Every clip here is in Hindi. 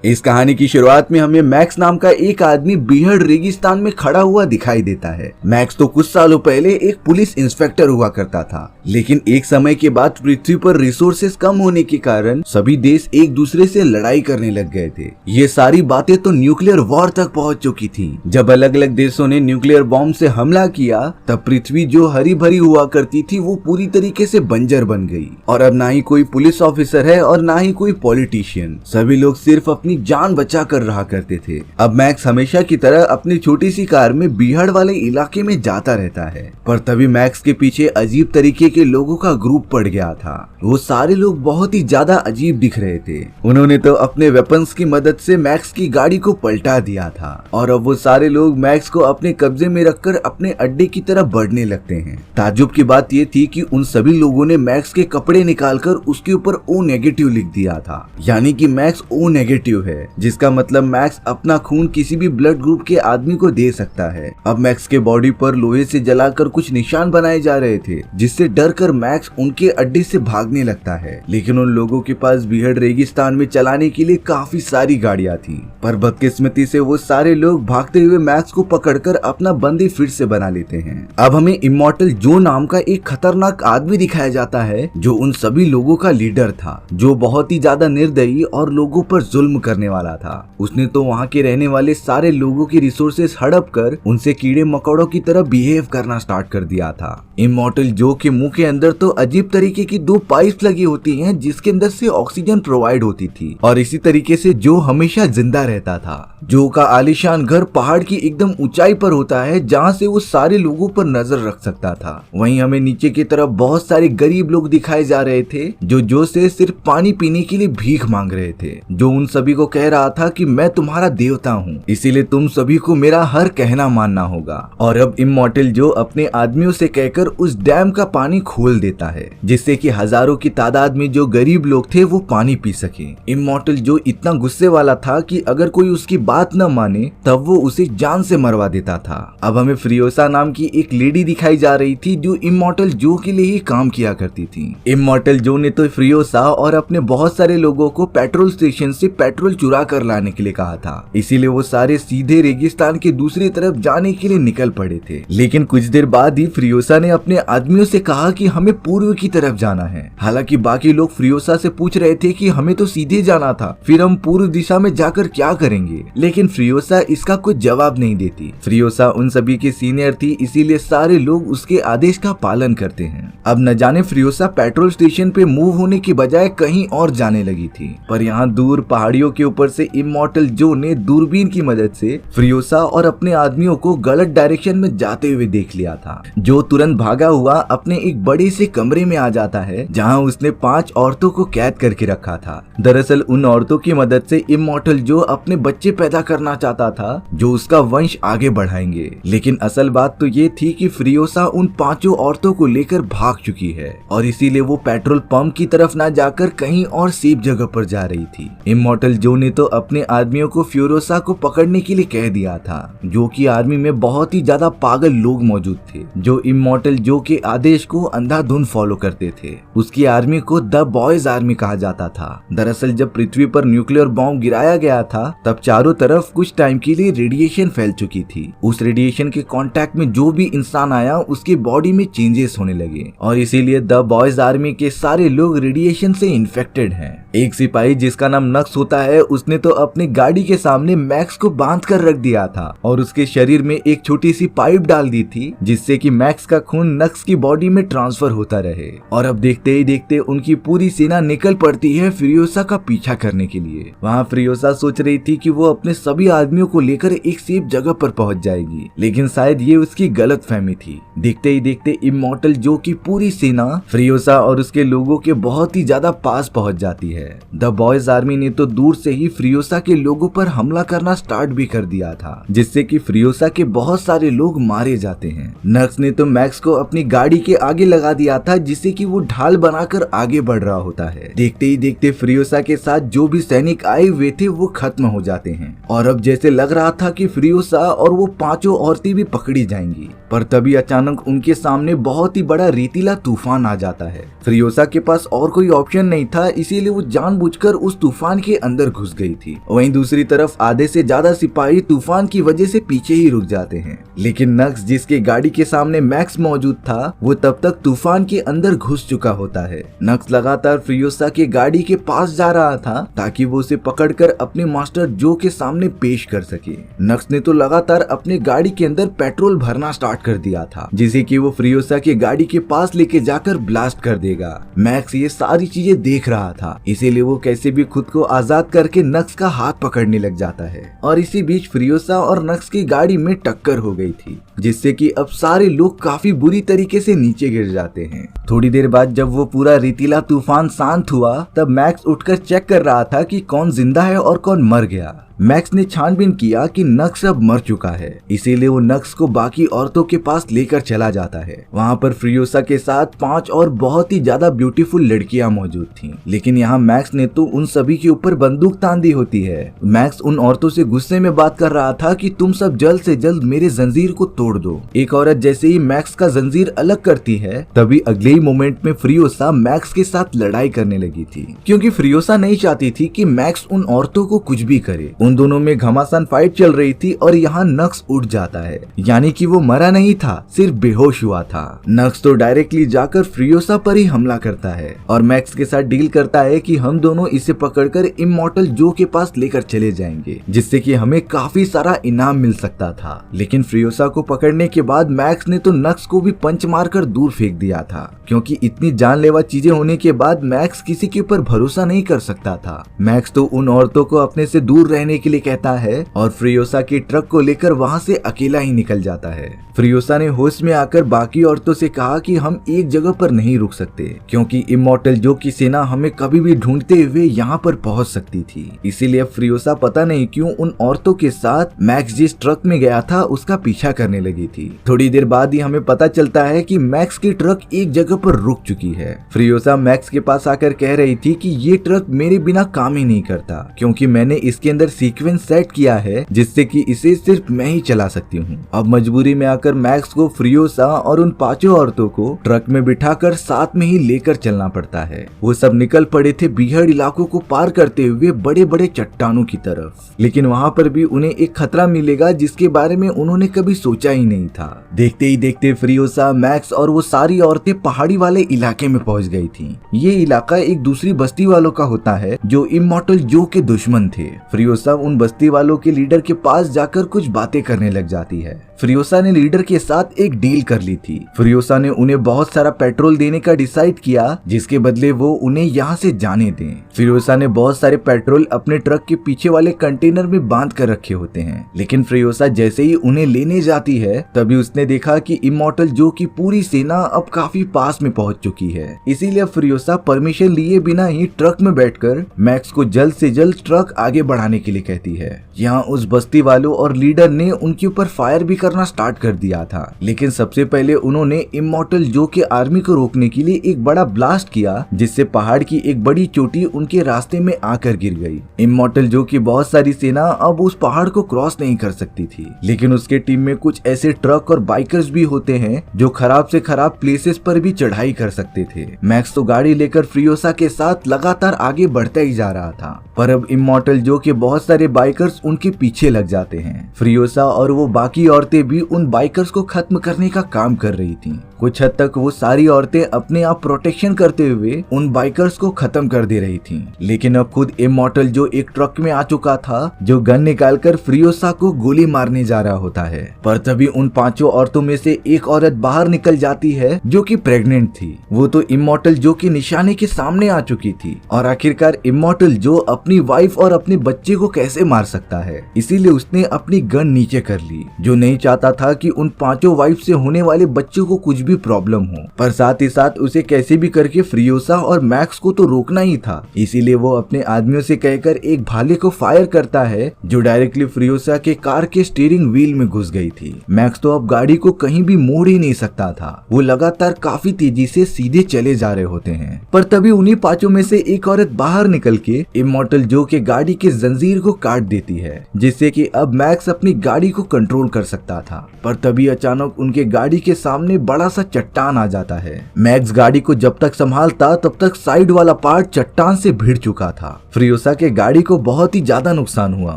इस कहानी की शुरुआत में हमें मैक्स नाम का एक आदमी बीहड़ रेगिस्तान में खड़ा हुआ दिखाई देता है। मैक्स तो कुछ सालों पहले एक पुलिस इंस्पेक्टर हुआ करता था, लेकिन एक समय के बाद पृथ्वी पर रिसोर्सेस कम होने के कारण सभी देश एक दूसरे से लड़ाई करने लग गए थे। ये सारी बातें तो न्यूक्लियर वॉर तक पहुंच चुकी थी। जब अलग अलग देशों ने न्यूक्लियर बॉम्ब से हमला किया तब पृथ्वी जो हरी भरी हुआ करती थी वो पूरी तरीके से बंजर बन गई और अब ना ही कोई पुलिस ऑफिसर है और ना ही कोई पॉलिटिशियन। सभी लोग सिर्फ अपनी जान बचा कर रहा करते थे। अब मैक्स हमेशा की तरह अपनी छोटी सी कार में बीहड़ वाले इलाके में जाता रहता है, पर तभी मैक्स के पीछे अजीब तरीके के लोगों का ग्रुप पड़ गया था। वो सारे लोग बहुत ही ज्यादा अजीब दिख रहे थे। उन्होंने तो अपने वेपन्स की मदद से मैक्स की गाड़ी को पलटा दिया था और अब वो सारे लोग मैक्स को अपने कब्जे में रखकर अपने अड्डे की तरफ बढ़ने लगते हैं। ताज्जुब की बात ये थी कि उन सभी लोगों ने मैक्स के कपड़े निकालकर उसके ऊपर O नेगेटिव लिख दिया था, यानी कि मैक्स O नेगेटिव है, जिसका मतलब मैक्स अपना खून किसी भी ब्लड ग्रुप के आदमी को दे सकता है। अब मैक्स के बॉडी पर लोहे से जलाकर कुछ निशान बनाए जा रहे थे, जिससे डर कर मैक्स उनके अड्डे से भागने लगता है। लेकिन उन लोगों के पास बीहड़ रेगिस्तान में चलाने के लिए काफी सारी गाड़ियां थी, पर बदकिस्मती से वो सारे लोग भागते हुए मैक्स को पकड़कर अपना बंदी फिर से बना लेते हैं। अब हमें इमॉर्टल जो नाम का एक खतरनाक आदमी दिखाया जाता है, जो उन सभी लोगों का लीडर था, जो बहुत ही ज्यादा निर्दयी और लोगों पर जुल्म करने वाला था। उसने तो वहाँ के रहने वाले सारे लोगों की रिसोर्सेस हड़प कर उनसे कीड़े मकोड़ों की तरह बिहेव करना स्टार्ट कर दिया था। इमॉर्टल जो के मुंह के अंदर तो अजीब तरीके की 2 पाइप्स लगी होती हैं, जिसके अंदर से ऑक्सीजन प्रोवाइड होती थी और इसी तरीके से जो हमेशा जिंदा रहता था। जो का आलीशान घर पहाड़ की एकदम ऊंचाई पर होता है, जहाँ से वो सारे लोगों पर नजर रख सकता था। वहीं हमें नीचे की तरफ बहुत सारे गरीब लोग दिखाए जा रहे थे, जो से सिर्फ पानी पीने के लिए भीख मांग रहे थे। जो उन सभी को कह रहा था कि मैं तुम्हारा देवता हूँ, इसीलिए तुम सभी को मेरा हर कहना मानना होगा। और अब इमॉर्टल जो अपने आदमियों से कहकर उस डैम का पानी खोल देता है, जिससे कि हजारों की तादाद में जो गरीब लोग थे वो पानी पी सके। इमॉर्टल जो इतना गुस्से वाला था कि अगर कोई उसकी बात न माने तब वो उसे जान से मरवा देता था। अब हमें फ्रियोसा नाम की एक लेडी दिखाई जा रही थी, जो इमॉर्टल जो के लिए ही काम किया करती थी। इमॉर्टल जो ने तो फ्रियोसा और अपने बहुत सारे लोगों को पेट्रोल स्टेशन से पेट्रोल चुरा कर लाने के लिए कहा था, इसीलिए वो सारे सीधे रेगिस्तान के दूसरी तरफ जाने के लिए निकल पड़े थे। लेकिन कुछ देर बाद ही फ्रियोसा ने अपने आदमियों से कहा कि हमें पूर्व की तरफ जाना है। हालांकि बाकी लोग फ्रियोसा से पूछ रहे थे कि हमें तो सीधे जाना था, फिर हम पूर्व दिशा में जाकर क्या करेंगे, लेकिन फ्रियोसा इसका कुछ जवाब नहीं देती। फ्रियोसा उन सभी की सीनियर थी, इसीलिए सारे लोग उसके आदेश का पालन करते हैं। अब न जाने फ्रियोसा पेट्रोल स्टेशन पे मूव होने की बजाय कहीं और जाने लगी थी, पर यहाँ दूर पहाड़ियों के ऊपर से इमॉर्टल जो ने दूरबीन की मदद से फ्रियोसा और अपने आदमियों को गलत डायरेक्शन में जाते हुए देख लिया था। जो तुरंत भागा हुआ अपने एक बड़े से कमरे में आ जाता है, जहाँ उसने 5 औरतों को कैद करके रखा था। दरअसल उन औरतों की मदद से इमॉर्टल जो अपने बच्चे पैदा करना चाहता था, जो उसका वंश आगे बढ़ाएंगे। लेकिन असल बात तो ये थी कि फ्रियोसा उन 5 औरतों को लेकर भाग चुकी है और इसीलिए वो पेट्रोल पंप की तरफ ना जाकर कहीं और सेफ जगह पर जा रही थी। इमॉर्टल जो ने तो अपने आदमियों को फ्रियोसा को पकड़ने के लिए कह दिया था। जो की आर्मी में बहुत ही ज्यादा पागल लोग मौजूद थे, जो इमॉर्टल जो के आदेश को अंधाधुंध फॉलो करते थे। उसकी आर्मी को द बॉयज आर्मी कहा जाता था। दरअसल जब पृथ्वी पर न्यूक्लियर बॉम्ब गिराया गया था, तब चारों तरफ कुछ टाइम के लिए रेडिएशन फैल चुकी थी। उस रेडिएशन के कांटेक्ट में जो भी इंसान आया, उसकी बॉडी में चेंजेस होने लगे और इसीलिए द बॉयज आर्मी के सारे लोग रेडिएशन से इन्फेक्टेड हैं। एक सिपाही जिसका नाम नक्स होता है, उसने तो अपनी गाड़ी के सामने मैक्स को बांध कर रख दिया था और उसके शरीर में एक छोटी सी पाइप डाल दी थी, जिससे कि मैक्स का खून नक्स की बॉडी में ट्रांसफर होता रहे। और अब देखते ही देखते उनकी पूरी सेना निकल पड़ती है फ्रियोसा का पीछा करने के लिए। वहाँ फ्रियोसा सोच रही थी कि वो अपने सभी आदमियों को लेकर एक सेफ जगह पर पहुंच जाएगी, लेकिन शायद ये उसकी गलतफहमी थी। देखते ही देखते इमॉर्टल जो की पूरी सेना फ्रियोसा और उसके लोगों के बहुत ही ज्यादा पास पहुंच जाती है। द बॉयज आर्मी ने तो दूर से ही फ्रियोसा के लोगों पर हमला करना स्टार्ट भी कर दिया था, जिससे कि फ्रियोसा के बहुत सारे लोग मारे जाते हैं। नक्स ने तो मैक्स को अपनी गाड़ी के आगे लगा दिया था, जिससे कि वो ढाल बनाकर आगे बढ़ रहा होता है। देखते ही देखते फ्रियोसा के साथ जो भी सैनिक आए हुए थे वो खत्म हो जाते हैं और अब जैसे लग रहा था कि फ्रियोसा और वो 5 औरतें भी पकड़ी जाएंगी, पर तभी अचानक उनके सामने बहुत ही बड़ा रेतीला तूफान आ जाता है। फ्रियोसा के पास और कोई ऑप्शन नहीं था, इसीलिए वो जानबूझकर उस तूफान के अंदर घुस गई थी। वहीं दूसरी तरफ आधे से ज्यादा सिपाही तूफान की वजह से पीछे ही रुक जाते हैं, लेकिन नक्स जिसके गाड़ी के सामने मैक्स मौजूद था वो तब तक तूफान के अंदर घुस चुका होता है। नक्स लगातार फ्रियोसा के गाड़ी के पास जा रहा था ताकि वो उसे पकड़कर अपने मास्टर जो के सामने पेश कर सके। नक्स ने तो लगातार अपने गाड़ी के अंदर पेट्रोल भरना स्टार्ट कर दिया था, जिसे कि वो फ्रियोसा के गाड़ी के पास लेके जाकर ब्लास्ट कर देगा। मैक्स ये सारी चीजें देख रहा था, इसीलिए वो कैसे भी खुद को आजाद करके नक्स का हाथ पकड़ने लग जाता है। और इसी बीच फ्रियोसा और नक्स की गाड़ी में टक्कर हो गई थी, जिससे कि अब सारे लोग काफी बुरी तरीके से नीचे गिर जाते हैं। थोड़ी देर बाद जब वो पूरा रेतीला तूफान शांत हुआ तब मैक्स उठकर चेक कर रहा था कि कौन जिंदा है और कौन मर गया। मैक्स ने छानबीन किया कि नक्स अब मर चुका है, इसीलिए वो नक्स को बाकी औरतों के पास लेकर चला जाता है। वहाँ पर फ्रियोसा के साथ 5 और बहुत ही ज्यादा ब्यूटीफुल लड़कियां मौजूद थीं, लेकिन यहाँ मैक्स ने तो उन सभी के ऊपर बंदूक तान दी होती है। मैक्स उन औरतों से गुस्से में बात कर रहा था कि तुम सब जल्द से जल्द मेरे जंजीर को तोड़ दो। एक औरत जैसे ही मैक्स का जंजीर अलग करती है तभी अगले ही मोमेंट में फ्रियोसा मैक्स के साथ लड़ाई करने लगी थी, क्योंकि फ्रियोसा नहीं चाहती थी कि मैक्स उन औरतों को कुछ भी करे। उन दोनों में घमासान फाइट चल रही थी और यहाँ नक्स उठ जाता है, यानी कि वो मरा नहीं था, सिर्फ बेहोश हुआ था। नक्स तो डायरेक्टली जाकर फ्रियोसा पर ही हमला करता है और मैक्स के साथ डील करता है कि हम दोनों इसे पकड़कर इमॉर्टल जो के पास लेकर चले जाएंगे, जिससे कि हमें काफी सारा इनाम मिल सकता था। लेकिन फ्रियोसा को पकड़ने के बाद मैक्स ने तो नक्स को भी पंच मारकर दूर फेंक दिया था, क्योंकि इतनी जानलेवा चीजें होने के बाद मैक्स किसी के ऊपर भरोसा नहीं कर सकता था। मैक्स तो उन औरतों को अपने से दूर रहने के लिए कहता है और फ्रियोसा की ट्रक को लेकर वहाँ से अकेला ही निकल जाता है। फ्रियोसा ने होश में आकर बाकी औरतों से कहा कि हम एक जगह पर नहीं रुक सकते, क्योंकि इमॉर्टल जो की सेना हमें कभी भी ढूंढते हुए यहाँ पर पहुँच सकती थी। इसीलिए फ्रियोसा पता नहीं क्यों उन औरतों के साथ मैक्स जिस ट्रक में गया था उसका पीछा करने लगी थी। थोड़ी देर बाद ही हमें पता चलता है कि मैक्स की ट्रक एक जगह पर रुक चुकी है। फ्रियोसा मैक्स के पास आकर कह रही थी कि ये ट्रक मेरे बिना काम ही नहीं करता, क्योंकि मैंने इसके अंदर सीक्वेंस सेट किया है जिससे कि इसे सिर्फ मैं ही चला सकती हूँ। अब मजबूरी में आकर मैक्स को फ्रियोसा और उन 5 औरतों को ट्रक में बिठाकर साथ में ही लेकर चलना पड़ता है। वो सब निकल पड़े थे बीहड़ इलाकों को पार करते हुए बड़े बड़े चट्टानों की तरफ, लेकिन वहाँ पर भी उन्हें एक खतरा मिलेगा जिसके बारे में उन्होंने कभी सोचा ही नहीं था। देखते ही देखते फ्रियोसा, मैक्स और वो सारी औरतें पहाड़ी वाले इलाके में पहुंच गई थी। ये इलाका एक दूसरी बस्ती वालों का होता है जो इमॉर्टल जो के दुश्मन थे। फ्रियोसा उन बस्ती वालों के लीडर के पास जाकर कुछ बातें करने लग जाती है। फ्रियोसा ने लीडर के साथ एक डील कर ली थी। फ्रियोसा ने उन्हें बहुत सारा पेट्रोल देने का डिसाइड किया, जिसके बदले वो उन्हें यहाँ से जाने दें। फ्रियोसा ने बहुत सारे पेट्रोल अपने ट्रक के पीछे वाले कंटेनर में बांध कर रखे होते हैं, लेकिन फ्रियोसा जैसे ही उन्हें लेने जाती है तभी उसने देखा कि इमॉर्टल जो की पूरी सेना अब काफी पास में पहुंच चुकी है। इसीलिए फ्रियोसा परमिशन लिए बिना ही ट्रक में बैठकर मैक्स को जल्द से जल्द ट्रक आगे बढ़ाने के लिए कहती है। यहाँ उस बस्ती वालों और लीडर ने उनके ऊपर फायर भी करना स्टार्ट कर दिया था, लेकिन सबसे पहले उन्होंने इमॉर्टल जो के आर्मी को रोकने के लिए एक बड़ा ब्लास्ट किया, जिससे पहाड़ की एक बड़ी चोटी उनके रास्ते में आकर गिर गई। इमॉर्टल जो की बहुत सारी सेना अब उस पहाड़ को क्रॉस नहीं कर सकती थी, लेकिन उसके टीम में कुछ ऐसे ट्रक और बाइकर्स भी होते हैं जो खराब से खराब प्लेसेस पर भी चढ़ाई कर सकते थे। मैक्स तो गाड़ी लेकर फ्रियोसा के साथ लगातार आगे बढ़ता ही जा रहा था, पर अब इमॉर्टल जो के बहुत सारे बाइकर्स उनके पीछे लग जाते हैं। फ्रियोसा और वो बाकी औरतें भी उन बाइकर्स को खत्म करने का काम कर रही थीं। कुछ हद तक वो सारी औरतें अपने आप प्रोटेक्शन करते हुए उन बाइकर्स को खत्म कर दे रही थीं, लेकिन अब खुद इमॉर्टल जो एक ट्रक में आ चुका था, जो गन निकालकर फ्रियोसा को गोली मारने जा रहा होता है। पर तभी उन 5 औरतों में से एक औरत बाहर निकल जाती है जो कि प्रेग्नेंट थी। वो तो इमॉर्टल जो के निशाने के सामने आ चुकी थी और आखिरकार इमॉर्टल जो अपनी वाइफ और अपने बच्चे को कैसे मार सकता है, इसीलिए उसने अपनी गन नीचे कर ली। जो नहीं चाहता था कि उन 5 वाइफ से होने वाले बच्चों को कुछ भी प्रॉब्लम हो, पर साथ ही साथ उसे कैसे भी करके फ्रियोसा और मैक्स को तो रोकना ही था। इसीलिए वो अपने आदमियों से कहकर एक भाले को फायर करता है जो डायरेक्टली फ्रियोसा के कार के स्टीयरिंग व्हील में घुस गई थी। मैक्स तो अब गाड़ी को कहीं भी मोड़ ही नहीं सकता था, वो लगातार काफी तेजी से सीधे चले जा रहे होते हैं। पर तभी उन्हीं पांचों में से एक औरत बाहर निकल के इमॉर्टल जो के गाड़ी के जंजीर को काट देती है, जिससे कि अब मैक्स अपनी गाड़ी को कंट्रोल कर सकता था। पर तभी अचानक उनके गाड़ी के सामने बड़ा सा चट्टान आ जाता है। मैक्स गाड़ी को जब तक संभालता तब तक साइड वाला पार्ट चट्टान से भिड़ चुका था। फ्रियोसा के गाड़ी को बहुत ही ज्यादा नुकसान हुआ।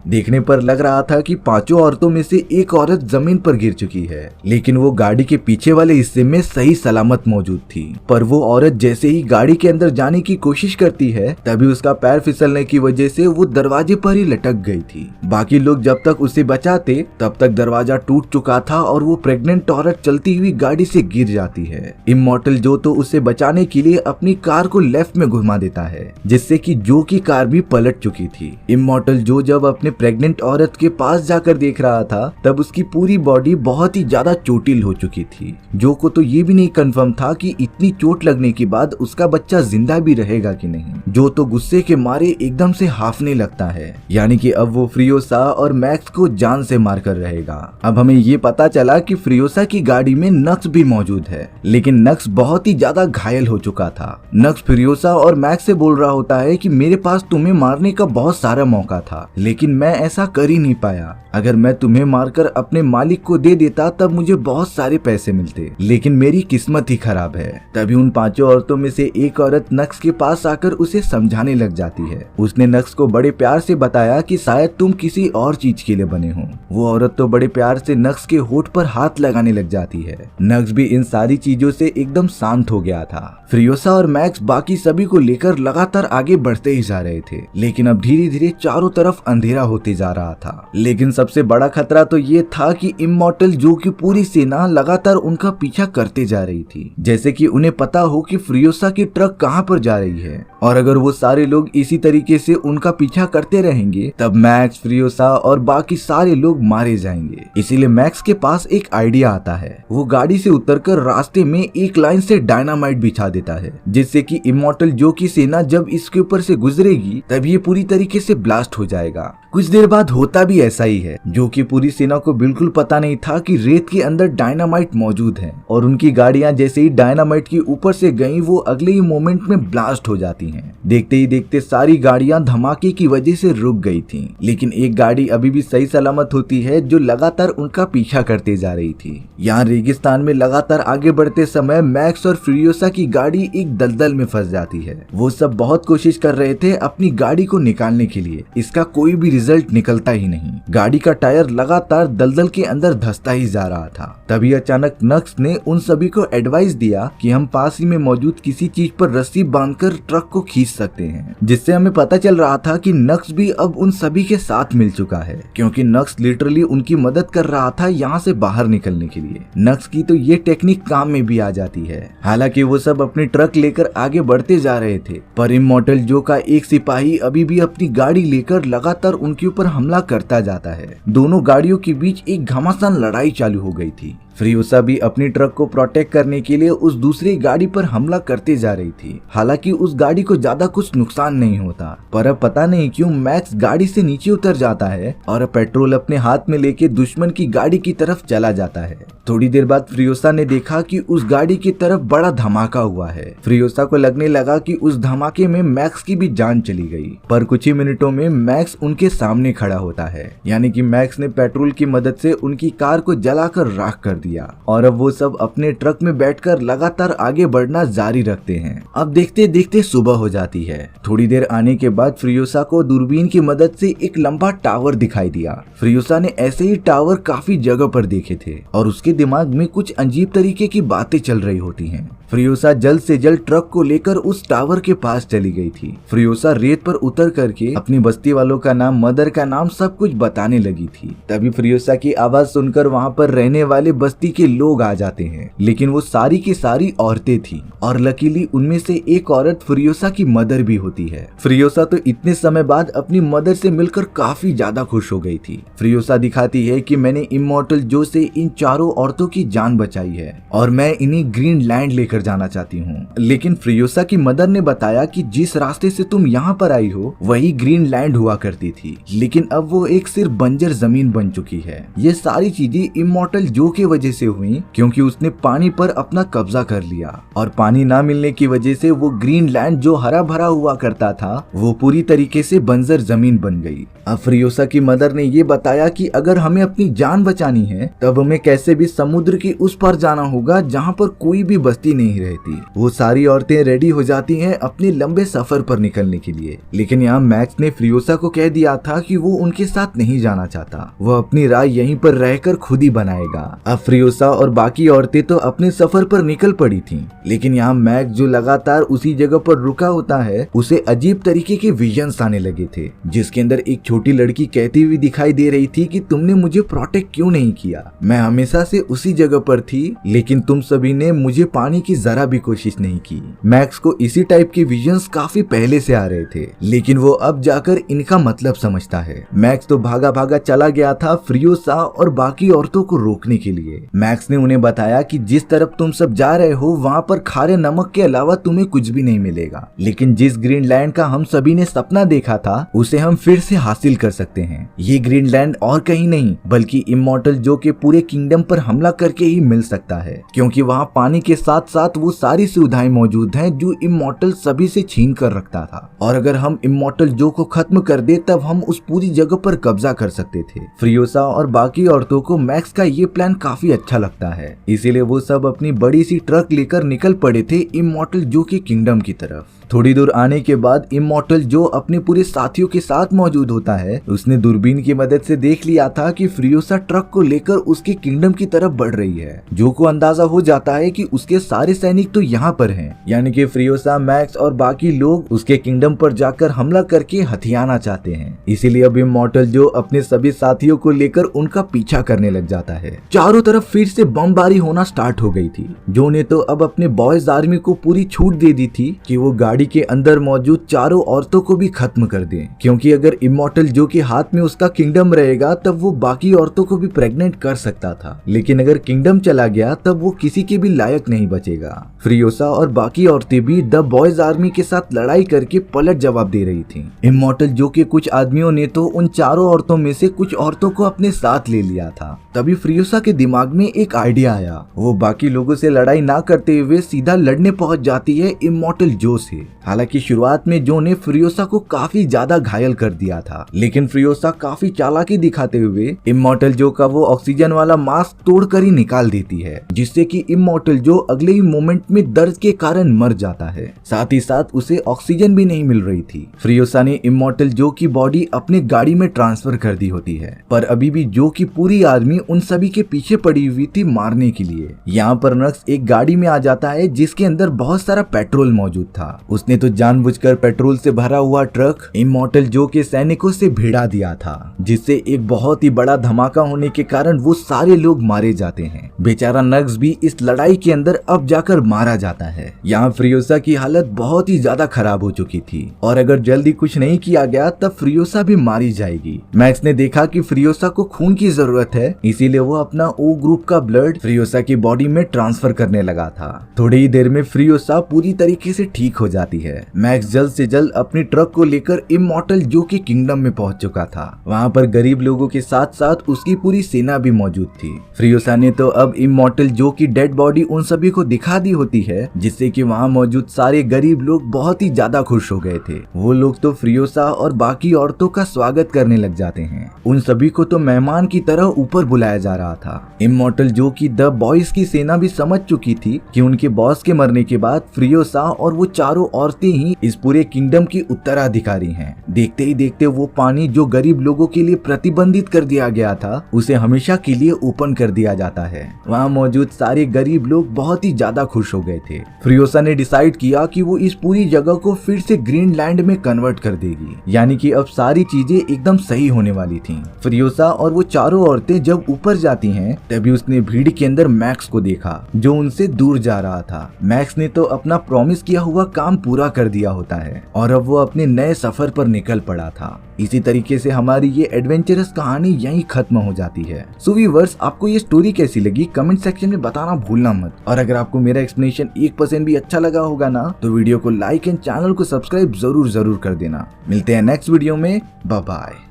देखने पर लग रहा था कि पांचों औरतों में से एक औरत जमीन पर गिर चुकी है, लेकिन वो गाड़ी के पीछे वाले हिस्से में सही सलामत मौजूद थी। पर वो औरत जैसे ही गाड़ी के अंदर जाने की कोशिश करती है, तभी उसका पैर फिसलने की वजह से वो दरवाजे पर ही लटक गई थी। बाकी लोग जब तक उसे बचाते तब तक दरवाजा टूट चुका था और वो प्रेग्नेंट औरत चलती हुई गाड़ी से गिर जाती है। इमॉर्टल जो तो उसे बचाने के लिए अपनी कार को लेफ्ट में घुमा देता है, जिससे कि जो की कार भी पलट चुकी थी। इमॉर्टल जो जब अपने प्रेग्नेंट औरत के पास जाकर देख रहा था, तब उसकी पूरी बॉडी बहुत ही ज्यादा चोटिल हो चुकी थी। जो को तो ये भी नहीं कंफर्म था कि इतनी चोट लगने के बाद उसका बच्चा जिंदा भी रहेगा कि नहीं। जो तो गुस्से के मारे एकदम से हाफने लगता है, यानी कि अब वो फ्रियोसा और मैक्स को जान से मारकर रहेगा। अब हमें ये पता चला कि फ्रियोसा की गाड़ी में नक्स भी मौजूद है, लेकिन नक्स बहुत ही ज्यादा घायल हो चुका था। नक्स फ्रियोसा और मैक्स से बोल रहा होता है कि मेरे पास तुम्हें मारने का बहुत सारा मौका था, लेकिन मैं ऐसा कर ही नहीं पाया। अगर मैं तुम्हें मारकर अपने मालिक को दे देता तब मुझे बहुत सारे पैसे मिलते, लेकिन मेरी किस्मत ही खराब है। तभी उन पांचों औरतों में से एक औरत नक्स के पास आकर उसे समझाने लग जाती है। उसने नक्स को बड़े प्यार से बताया कि शायद तुम किसी और चीज के लिए बने हो। वो औरत तो बड़े प्यार से नक्स के होठ पर हाथ लगाने लग जाती है। नक्स भी इन सारी चीजों से एकदम शांत हो गया था। फ्रियोसा और मैक्स बाकी सभी को लेकर लगातार आगे बढ़ते ही जा रहे थे, लेकिन अब धीरे धीरे चारों तरफ अंधेरा होते जा रहा था। लेकिन सबसे बड़ा खतरा तो ये था कि इमॉर्टल जो की पूरी सेना लगातार उनका पीछा करते जा रही थी, जैसे कि उन्हें पता हो कि फ्रियोसा की ट्रक कहां पर जा रही है। और अगर वो सारे लोग इसी तरीके से उनका पीछा करते रहेंगे तब मैक्स, फ्रियोसा और बाकी सारे लोग मारे जाएंगे। इसीलिए मैक्स के पास एक आइडिया आता है। वो गाड़ी से उतरकर रास्ते में एक लाइन से डायनामाइट बिछा देता है, जिससे कि इमॉर्टल जो की सेना जब इसके ऊपर से गुजरेगी तब ये पूरी तरीके से ब्लास्ट हो जाएगा। कुछ देर बाद होता भी ऐसा ही है। जो की पूरी सेना को बिल्कुल पता नहीं था कि रेत के अंदर डायनामाइट मौजूद है, और उनकी गाड़ियां जैसे ही डायनामाइट के ऊपर से गई वो अगले ही मोमेंट में ब्लास्ट हो जाती हैं। देखते ही देखते सारी गाड़ियां धमाके की वजह से रुक गई थी, लेकिन एक गाड़ी अभी भी सही सलामत होती है जो लगातार उनका पीछा करते जा रही थी। यहाँ रेगिस्तान में लगातार आगे बढ़ते समय मैक्स और फ्रियोसा की गाड़ी एक दलदल में फंस जाती है। वो सब बहुत कोशिश कर रहे थे अपनी गाड़ी को निकालने के लिए, इसका कोई भी रिजल्ट निकलता ही नहीं। गाड़ी का टायर लगातार दलदल के अंदर धंसता ही जा रहा था। तभी अचानक नक्स ने उन सभी को एडवाइस दिया कि हम पास ही में मौजूद किसी चीज पर रस्सी बांधकर ट्रक को खींच सकते हैं, जिससे हमें पता चल रहा था कि नक्स भी अब उन सभी के साथ मिल चुका है, क्योंकि नक्स लिटरली उनकी मदद कर रहा था यहाँ से बाहर निकलने के लिए। नक्स की तो ये टेक्निक काम में भी आ जाती है। हालांकि वो सब अपनी ट्रक लेकर आगे बढ़ते जा रहे थे, पर इमॉर्टल जो का एक सिपाही अभी भी अपनी गाड़ी लेकर लगातार उनके ऊपर हमला करता जाता है। दोनों गाड़ियों के बीच एक घमासान लड़ाई चालू हो गई थी। फ्रियोसा भी अपनी ट्रक को प्रोटेक्ट करने के लिए उस दूसरी गाड़ी पर हमला करते जा रही थी। हालांकि उस गाड़ी को ज्यादा कुछ नुकसान नहीं होता, पर अब पता नहीं क्यों मैक्स गाड़ी से नीचे उतर जाता है और पेट्रोल अपने हाथ में लेके दुश्मन की गाड़ी की तरफ चला जाता है। थोड़ी देर बाद फ्रियोसा ने देखा कि उस गाड़ी की तरफ बड़ा धमाका हुआ है। फ्रियोसा को लगने लगा कि उस धमाके में मैक्स की भी जान चली गई, पर कुछ ही मिनटों में मैक्स उनके सामने खड़ा होता है। यानी कि मैक्स ने पेट्रोल की मदद से उनकी कार को जलाकर राख कर दिया और अब वो सब अपने ट्रक में बैठकर लगातार आगे बढ़ना जारी रखते हैं। अब देखते देखते सुबह हो जाती है। थोड़ी देर आने के बाद फ्रियोसा को दूरबीन की मदद से एक लंबा टावर दिखाई दिया। फ्रियोसा ने ऐसे ही टावर काफी जगह पर देखे थे और उसके दिमाग में कुछ अजीब तरीके की बातें चल रही होती हैं। फ्रियोसा जल्द से जल्द ट्रक को लेकर उस टावर के पास चली गई थी। फ्रियोसा रेत पर उतर करके अपनी बस्ती वालों का नाम, मदर का नाम सब कुछ बताने लगी थी। तभी फ्रियोसा की आवाज सुनकर वहाँ पर रहने वाले बस्ती के लोग आ जाते हैं, लेकिन वो सारी की सारी औरतें थी और लकीली उनमें से एक औरत फ्रियोसा की मदर भी होती है। फ्रियोसा तो इतने समय बाद अपनी मदर से मिलकर काफी ज्यादा खुश हो गई थी। फ्रियोसा दिखाती है कि मैंने इमॉर्टल जो से इन चारों औरतों की जान बचाई है और मैं इन्हें ग्रीन लैंड लेकर जाना चाहती हूँ। लेकिन फ्रियोसा की मदर ने बताया कि जिस रास्ते से तुम यहाँ पर आई हो वही ग्रीन लैंड हुआ करती थी, लेकिन अब वो एक सिर्फ बंजर जमीन बन चुकी है। ये सारी चीजें इमॉर्टल जो के वजह से हुई क्योंकि उसने पानी पर अपना कब्जा कर लिया और पानी ना मिलने की वजह से वो ग्रीन लैंड जो हरा भरा हुआ करता था वो पूरी तरीके से बंजर जमीन बन गई। अब फ्रियोसा की मदर ने ये बताया कि अगर हमें अपनी जान बचानी है तब हमें कैसे भी समुद्र के उस पार जाना होगा जहाँ पर कोई भी बस्ती नहीं रहती। वो सारी औरतें रेडी हो जाती हैं अपने लंबे सफर पर निकलने के लिए, लेकिन यहाँ मैक्स ने फ्रियोसा को कह दिया था कि वो उनके साथ नहीं जाना चाहता, वो अपनी राय यहीं पर रहकर खुद ही बनाएगा। अब फ्रियोसा और बाकी औरतें तो अपने सफर पर निकल पड़ी थीं, लेकिन यहाँ मैक्स जो लगातार उसी जगह पर रुका होता है उसे अजीब तरीके के विजन्स आने लगे थे, जिसके अंदर एक छोटी लड़की कहती हुई दिखाई दे रही थी कि तुमने मुझे प्रोटेक्ट क्यों नहीं किया, मैं हमेशा से उसी जगह पर थी लेकिन तुम सभी ने मुझे पाने की जरा भी कोशिश नहीं की। मैक्स को इसी टाइप के विजन्स काफी पहले से आ रहे थे, लेकिन वो अब जाकर इनका मतलब समझता है। मैक्स तो भागा भागा चला गया था फ्रियोसा और बाकी औरतों को रोकने के लिए। मैक्स ने उन्हें बताया कि जिस तरफ तुम सब जा रहे हो वहाँ पर खारे नमक के अलावा तुम्हें कुछ भी नहीं मिलेगा, लेकिन जिस ग्रीन लैंड का हम सभी ने सपना देखा था उसे हम फिर से हासिल कर सकते हैं। ये ग्रीन लैंड और कहीं नहीं बल्कि इमॉर्टल जो के पूरे किंगडम पर हमला करके ही मिल सकता है, क्योंकि वहाँ पानी के साथ साथ वो सारी सुविधाएं मौजूद हैं जो इमॉर्टल सभी से छीन कर रखता था, और अगर हम इमॉर्टल जो को खत्म कर दे तब हम उस पूरी जगह पर कब्जा कर सकते थे। फ्रियोसा और बाकी औरतों को मैक्स का ये प्लान काफी अच्छा लगता है, इसीलिए वो सब अपनी बड़ी सी ट्रक लेकर निकल पड़े थे इमॉर्टल जो के किंगडम की तरफ। थोड़ी दूर आने के बाद इमॉर्टल जो अपने पूरे साथियों के साथ मौजूद होता है, उसने दूरबीन की मदद से देख लिया था कि फ्रियोसा ट्रक को लेकर उसके किंगडम की तरफ बढ़ रही है। जो को अंदाजा हो जाता है कि उसके सारे सैनिक तो यहाँ पर हैं, यानी कि फ्रियोसा, मैक्स और बाकी लोग उसके किंगडम पर जाकर हमला करके हथियाना चाहते हैं। इसीलिए अब इमॉर्टल जो अपने सभी साथियों को लेकर उनका पीछा करने लग जाता है। चारों तरफ फिर से बमबारी होना स्टार्ट हो गई थी। जो ने तो अब अपने बॉयज आर्मी को पूरी छूट दे दी थी कि वो गाड़ी के अंदर मौजूद चारों औरतों को भी खत्म कर दें, क्योंकि अगर इमॉर्टल जो के हाथ में उसका किंगडम रहेगा तब वो बाकी औरतों को भी प्रेग्नेंट कर सकता था, लेकिन अगर किंगडम चला गया तब वो किसी के भी लायक नहीं बचेगा। फ्रियोसा और बाकी औरतें भी द बॉयज आर्मी के साथ लड़ाई करके पलट जवाब दे रही थी। इमॉर्टल जो के कुछ आदमियों ने तो उन चारों औरतों में से कुछ औरतों को अपने साथ ले लिया था। तभी फ्रियोसा के दिमाग में एक आइडिया आया। वो बाकी लोगों से लड़ाई ना करते हुए सीधा लड़ने पहुंच जाती है इमॉर्टल जो से। हालांकि शुरुआत में जो ने फ्रियोसा को काफी ज्यादा घायल कर दिया था, लेकिन फ्रियोसा काफी चालाकी दिखाते हुए इमॉर्टल जो का वो ऑक्सीजन वाला मास्क तोड़कर ही निकाल देती है, जिससे कि इमॉर्टल जो अगले ही मोमेंट में दर्द के कारण मर जाता है। साथ ही साथ उसे ऑक्सीजन भी नहीं मिल रही थी। फ्रियोसा ने इमॉर्टल जो की बॉडी अपने गाड़ी में ट्रांसफर कर दी होती है, पर अभी भी जो की पूरी आर्मी उन सभी के पीछे पड़ी हुई थी मारने के लिए। यहाँ पर नक्स एक गाड़ी में आ जाता है जिसके अंदर बहुत सारा पेट्रोल मौजूद था। उसने तो जानबूझकर पेट्रोल से भरा हुआ ट्रक इमॉर्टल जो के सैनिकों से भिड़ा दिया था, जिससे एक बहुत ही बड़ा धमाका होने के कारण वो सारे लोग मारे जाते हैं। बेचारा नक्स भी इस लड़ाई के अंदर अब जाकर मारा जाता है। यहाँ फ्रियोसा की हालत बहुत ही ज्यादा खराब हो चुकी थी और अगर जल्दी कुछ नहीं किया गया तब फ्रियोसा भी मारी जाएगी। मैक्स ने देखा कि फ्रियोसा को खून की जरूरत है, इसीलिए वो अपना ओ ग्रुप का ब्लड फ्रियोसा की बॉडी में ट्रांसफर करने लगा था। थोड़ी ही देर में फ्रियोसा पूरी तरीके से ठीक हो जाती है। मैक्स जल्द से जल्द अपनी ट्रक को लेकर इमॉर्टल जो के किंगडम में पहुंच चुका था। वहाँ पर गरीब लोगों के साथ साथ उसकी पूरी सेना भी मौजूद थी। फ्रियोसा ने तो अब इमॉर्टल जो की डेड बॉडी उन सभी को दिखा दी होती है, जिससे कि वहाँ मौजूद सारे गरीब लोग बहुत ही ज्यादा खुश हो गए थे। वो लोग तो फ्रियोसा और बाकी औरतों का स्वागत करने लग जाते हैं। उन सभी को तो मेहमान की तरह ऊपर बुलाया जा रहा था। इमॉर्टल जो की द बॉयज की सेना भी समझ चुकी थी कि उनके बॉस के मरने के बाद फ्रियोसा और वो चारों औरतें ही इस पूरे किंगडम की उत्तराधिकारी हैं। देखते ही देखते वो पानी जो गरीब लोगों के लिए प्रतिबंधित कर दिया गया था उसे हमेशा के लिए ओपन कर दिया जाता है। वहाँ मौजूद सारे गरीब लोग बहुत ही ज्यादा खुश हो गए थे। फ्रियोसा ने डिसाइड किया कि वो इस पूरी जगह को फिर से ग्रीनलैंड में कन्वर्ट कर देगी, यानी कि अब सारी चीजें एकदम सही होने वाली थी। फ्रियोसा और वो चारों औरतें जब ऊपर जाती हैं तभी उसने भीड़ के अंदर मैक्स को देखा जो उनसे दूर जा रहा था। मैक्स ने तो अपना प्रॉमिस किया हुआ काम पूरा कर दिया होता है और अब वो अपने नए सफर पर निकल पड़ा था। इसी तरीके से हमारी ये एडवेंचरस कहानी यहीं खत्म हो जाती है। सो व्यूअर्स, आपको ये स्टोरी कैसी लगी कमेंट सेक्शन में बताना भूलना मत। और अगर आपको मेरा एक्सप्लेनेशन 1% भी अच्छा लगा होगा ना तो वीडियो को लाइक एंड चैनल को सब्सक्राइब जरूर कर देना। मिलते हैं नेक्स्ट वीडियो में, बाय बाय।